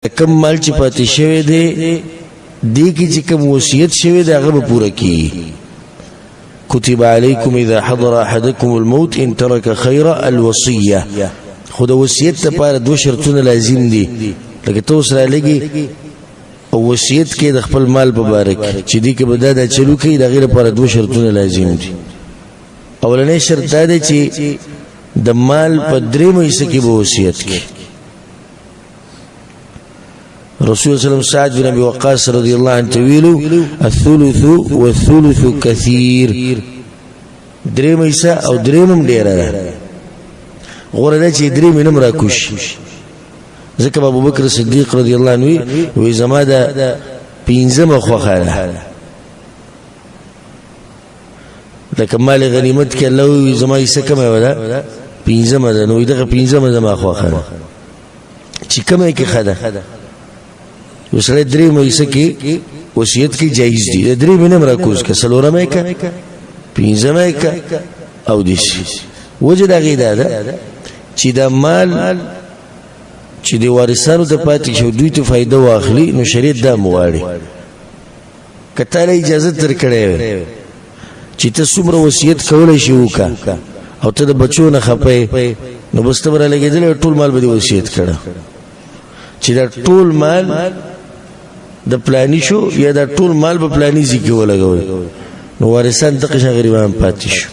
کم مال چې پاتې شوی دی دی کې چې کم وصیت شوی دی هغه به پوره کیږي. كتب عليكم إذا حضر أحدكم الموت إن ترك خيرا الوصية. خود وصیت لپاره دو شرطونه لازم دي لکه توس را لګي او وصیت کې د خپل مال مبارک چې دې کې بدا د چلو کې د غیر لپاره دو شرطونه لازم دي. اولنې شرط دا دی چې د مال په درې مېسه کې به وصیت کې. رسول صلی الله علیه وسلم سعد بن ابي وقاص رضی الله عنه ویلو الثلث والثلث كثير. درې مېسه او درې مم ډیر ده غوړه ده چې درې مینم را کوش. ځکه ابو بکر صدیق رضی الله عنه وی زما ده پینځمه خوخه ده د کمال غنیمت کې الله وی زما یې سکمه ولا پینځمه ده نو دغه پینځمه زما خوخه ده چې کومه کې خده وسره درې مېسه کې وصیت کې جایز دي. درې مینم را کوش که سلورمه کې پینځمه کې او دیش وجه دا غیدا ده چې دا مال چې د وارثانو ته پاتې شو دوی ته فائدہ واخلي نو شریعت دا مواړي. کته له اجازه تر کړي چې ته څومره وصیت کولای شي وکا او ته د بچو نه خپې نو بس ته بر لګیدل ټول مال به وصیت کړه چې دا ټول مال د پلاني شو یا دا ټول مال په پلاني ځکه ولګول نو وارثان دغه غریبان پاتې شو.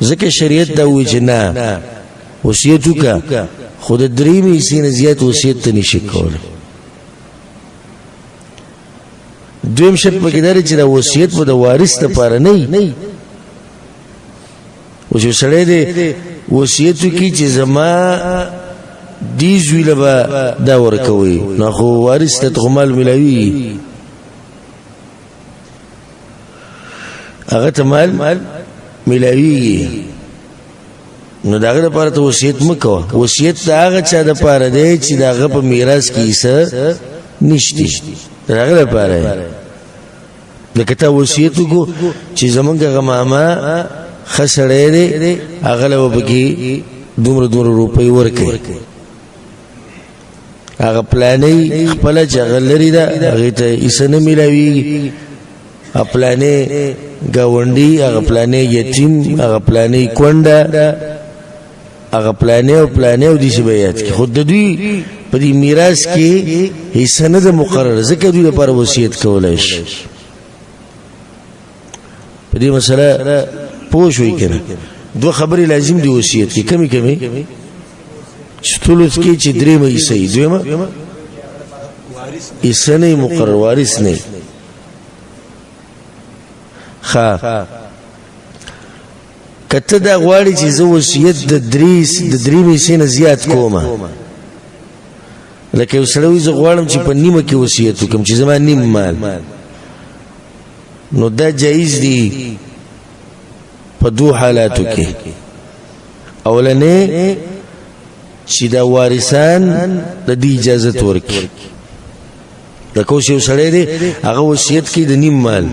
ځکه شریعت دا وایي چې نه وصیت وکا خود درې مېسې نه زیات وصیت ته نشي کولای. دویم شرط پکې دا چې دا وصیت په د وارث لپاره نه او چې سړی دی وصیت وکړي چې زما دې زوی له به دا ورکوي نو خو وارث ته مال ملاوي هغه ته مال ملاوي نو داغه لپاره ته وصیت مکو. وصیت هغه چا د لپاره دی چې داغه په میراث کې حصہ نشته داغه لپاره لکه ته وصیت وکړو چې زمونږ غماما خسړې دی هغه له وبکی دومره روپۍ ورکړي هغه پلانې خپل جغلري دا هغه ته حصہ نه ملاوي. خپلانې گاونډي هغه پلانې یتیم هغه پلانې کونډه هغه پلانې او دې شبيات کې خود دوی په دې میراث کې حصہ نه مقرر ځکه دوی لپاره وصیت کولای شي. په دې مسله پوه شوي کنه دوه خبرې لازم دي وصیت کې کمی ثلث کې چې درې مېسه دویمه حصہ نه مقرر وارث نه کته دا غواړي چې زه وصیت د درې مېسې نه زیات کومه لکه یو سړی زه غواړم چې په نیمه کې وصیت وکړم چې زما نیم مال نو دا جایز دی په دوه حالاتو کې. اولنې چې دا وارثان د دې اجازه ورکړي لکه اوس یو سړی دی هغه وصیت کوي د نیم مال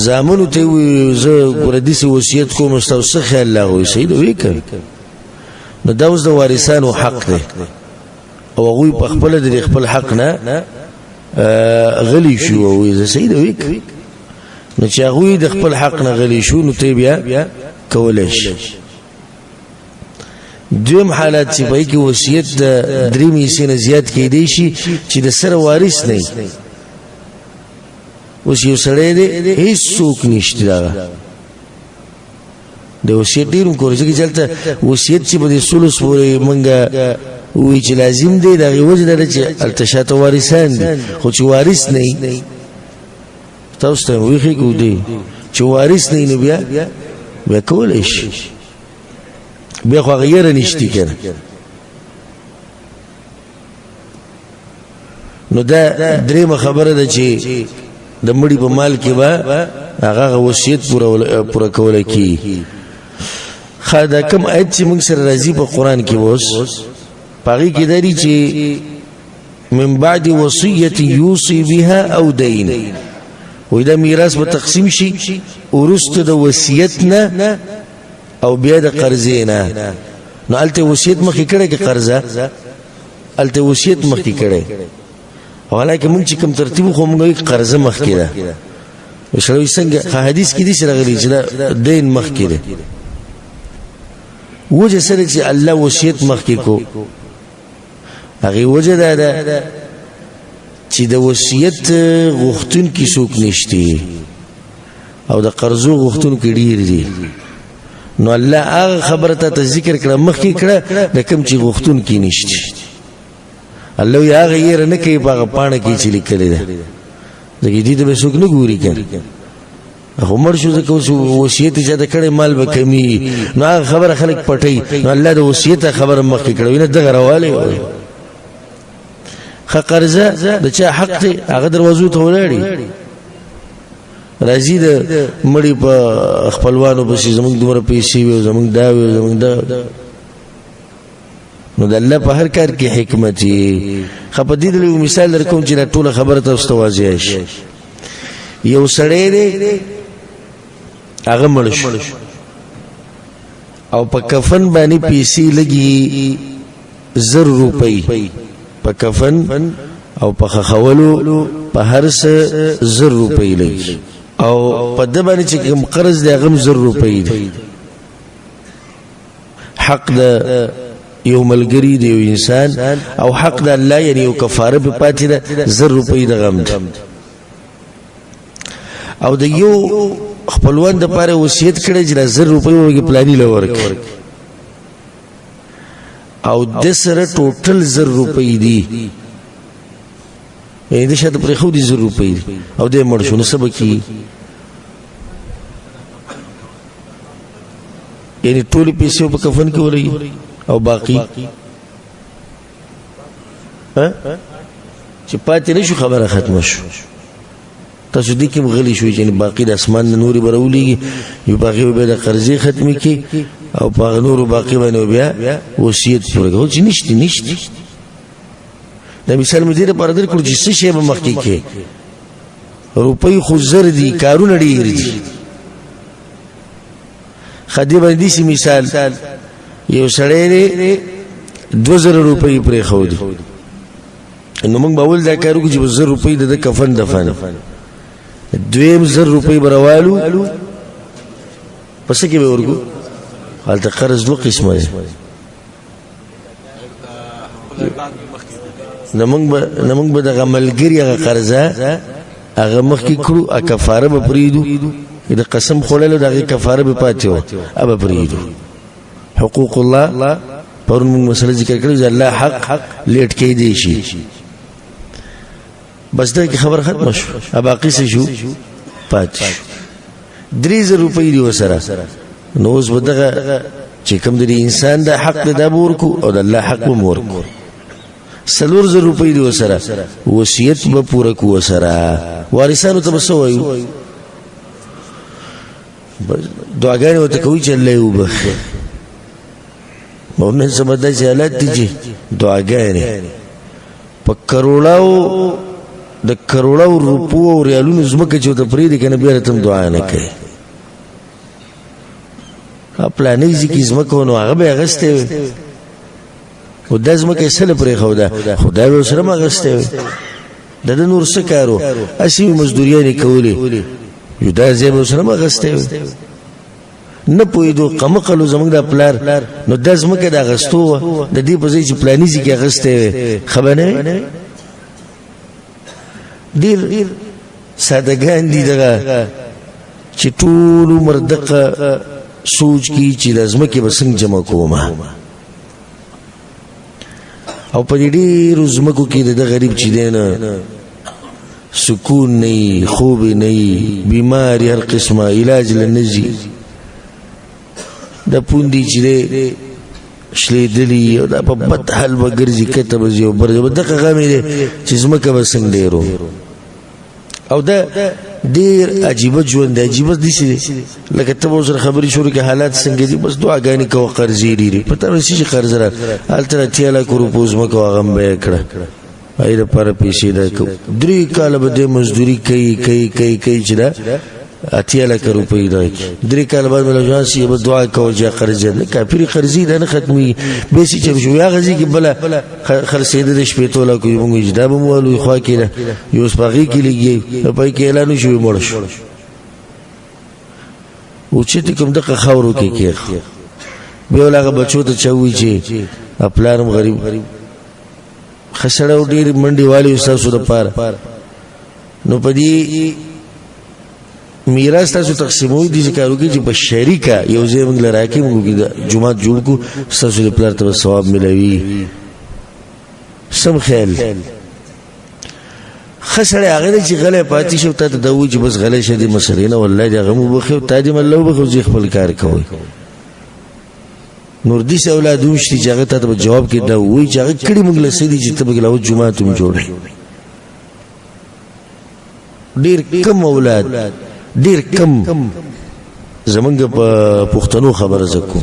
زامنو ته وي زه ګوره داسې وصیت کوم ستاسو څه خیال لاغوي صحیح ده وکړي نو دا اوس د وارثانو حق دی او هغوی په خپله د خپل حق نه غلی شو او زه صحیح ده وکړي نو چې هغوی د خپل حق نه غلی شو نو ته بیا کولی شي. دویم حالات چې په کې وصیت د درې مېسې نه زیات کېدی شي چې د سره وارث نه اوس یو سړی دی هیڅوک نشته دغه د وصیت ډېر کور ځکه چې هلته وصیت چې په دې ثلث پورې مونږ وایي چې لازم دی د هغې وجه دا ده چې هلته شاته وارثان دي خو چې وارث نه تاسو ته ویښې کو دی چې وارث نه نو بیا کولی شي بیا خو هغه یره نشته کنه نو دا درېمه خبره ده چې د مړي په مال کې به هغه وصیت پوره کولی کېږي. دا کوم آیت چې موږ سره راځي په قرآن کې اوس په هغې کې دا دي چې من بعد وصیة یوصي بها او دین وایي دا میراث به تقسیم شي وروسته د وصیت نه او بیا د قرضې نه نو الته وصیت مخې کړه کې قرضه الته وصیت مخکې کړي حالانکه مونږ چې کوم ترتیب خو مونږ قرضه مخکې ده وشلوي څنګه حدیث کې دي چې راغلي چې دین مخکې ده وجه سره چې الله وصیت مخکې کو هغه وجه ده چې د وصیت غوښتون کې څوک نشته او د قرضو غوښتون کې ډیر دي نو الله هغه خبره ته ذکر کړه مخکې کړه د کوم چې غوښتون کې نشته الله یې هغه یې نه کوي په پاڼه کې چې لیکل ده دغه دې به څوک نه ګوري کنه عمر شو ځکه وصیت چې دا کړي مال به کمی نو هغه خبره خلک پټي نو الله د وصیت خبره مخکې کړه وینه دغه رواله قرضه د چا حق دی هغه دروازو ته ولاړی راځي د مړی په خپلوانو بسې زمونږ دومره پیسې وي زمونږ دا وي زمونږ دا نو د الله په هر کار کې حکمت دی خو دې د مثال درکوم چې ټول خبره تاسو ته واضح شي یو سړی دی هغه مړ شو او په کفن باندې پیسې لګي 1000 روپۍ په کفن او په خولو په هر څه 1000 روپۍ لګي او په د باندې چې کوم قرض دی هغه 1000 روپۍ دی حق د یو ملګری دی یو انسان او حق د الله یعنی یو کفاره په پاتې ده 1000 روپۍ د غم او د یو خپلوان د پاره وصیت کړی چې 1000 روپۍ وګي پلاني لورک او د سره ټوټل 1000 روپۍ دي دې شاته پر خو دي 1000 روپۍ او دې مړ شو نو سبا کی یعنی ټول پیسې په کفن کې ولګي او باقی چې پاتې نشو خبره ختمه شو تاسو دې کې مغلی شو چې باقی د اسمان نوري برولېږي یو باقی به د قرضې ختمي کې او په نورو باقی باندې بیا وصیت پوره کوي چې نشته دا مثال مدیر پر در کړو چې څه شی به مخکې کې روپۍ خو زر دي کارونه ډیر دي خدای باندې سي مثال یو سړی دی 2000 روپۍ پرې خو دي نو موږ باول دا کارو چې 1000 روپۍ د کفن دفن دویم 1000 روپۍ بروالو پس کې به ورګو حالت قرض دو قسمه ده نمونږ به د غملګری هغه قرضه هغه مخکې کړو ا کفاره به پریدو د قسم خورلو دغه کفاره به پاتې و اب پریدو حقوق الله پرون موږ مسله ذکر کړو چې الله حق لیټ کې دی شي بس دا کی خبر ختم شو باقی څه شو پاتې 3000 روپۍ دی وسره نو اوس بدغه چې کوم دی انسان د حق د ورکو او د الله حق به ورکو 3000 روپۍ دی وسره وصیت به پوره کو وسره وارثانو ته وسوي دعاګانې وته کوي چې الله وبخ مونږ سمدا چې حالات دي دعاګانې په کروڑاو د کروڑاو روپو او ریالونو زمکه چې ته پرې دي کنه بیا تم دعا نه کوي خپل نه ځکه زمکه نو هغه به غسته و د زمکه سره پرې خو ده خدای به سره ما غسته د نور څه کارو اسی مزدوریانه کولی یو دا زیبو سره ما غسته نه پویدو قمقلو زمونږ د پلار نو د زمکه د غستو د دې په ځای چې پلانیزي کې غسته خبر نه ډیر سادهګان دي دغه چې ټول عمر دغه سوچ کی چې د زمکه به څنګه جمع کومه او په دې ډیر زمکو کې د غریب چې دینه سکون نه خوب نه بیماری هر قسمه علاج لنجي د پوندي چې شلې دلی او د په بد حال وګرځي کته به یو بر دغه غمې چې زمکه به څنګه ډیرو او دا ډیر عجیب ژوند دی عجیب دي چې لکه ته وزر خبري شروع کې حالات څنګه دي بس دعاګانې کوه قرضې لري پته نشي چې قرض را التر تیاله کو روپوز مکو غم به کړه اېره پر پیسې دا 3 کال به د مزدوري کوي چې دا اتیا لکه روپۍ درکې 3 کال بعد مله جان سی به دعا کول چې قرض نه کافر قرضې نه ختمي به سي چې شو یا غزي کې بل خرڅېد د شپې توله کوي موږ اجدا به مولوي خوا کې یو سپاغي کې لګي په کې اعلان شو مړ شو او چې کوم دغه خاورو کې به ولغه بچو ته چوي چې خپلارم غریب خسړو ډیر منډي والی استاد سره پار نو پدې میراث تاسو تقسیموي دي ذکرو کې چې په شریکه یو ځای موږ لراکې موږ د جمعه جوړ کو تاسو د پلار ته ثواب ملوي سم خیال خسړې هغه چې غلې پاتې شو ته د وې چې بس غلې شدي مسلې نه والله دا غمو بخو تاجم الله بخو ځي خپل کار کوي نور دي سه اولادو شتي چې هغه ته جواب کې دا وې چې هغه کړي موږ له سړي چې ته بګلاو جمعه تم جوړې ډیر کم اولاد ډیر کم زمونږ په پښتنو خبره زکو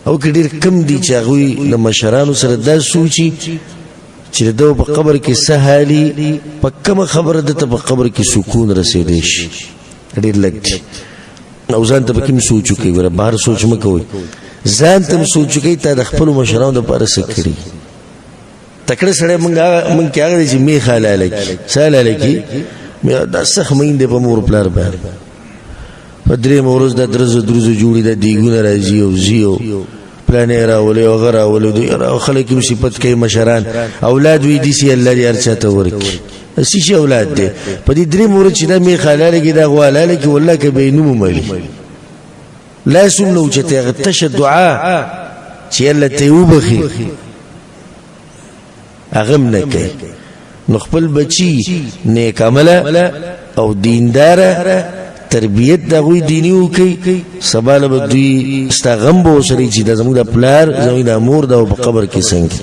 او کې ډیر کم دي چې هغه د مشرانو سره دا سوچي چې دو په قبر کې سهالي په کوم خبره ده په قبر کې سکون رسیدي شي ډیر لګي او ځان ته کوم سوچو کوي ور بهر سوچ مکوي ځان ته سوچو کوي ته د خپل مشرانو د پاره سکري تکړه سره مونږ کې هغه چې می خاله لکی ساله لکی مې د سخ مين د په مور پلار باندې پدری مورز د درزو جوړی د دیګونه راځي او زیو پلانې راولې او غره ولې خلک یې صفت کوي مشران اولاد وی دي سي الله دې ارچاته ورکی اسی شي اولاد دي په دې درې مور چې د می خاله لکی د غواله لکی والله کې بینو مالي لا سنو چې ته غتش دعا چې الله ته وبخي اغم نه کوي نو خپل بچي نیک عمله او دیندار تربیت د غوی دینیو کوي سباله بدوی استغم بو سری چې د زموږ د پلار زموږ د مور د قبر کې څنګه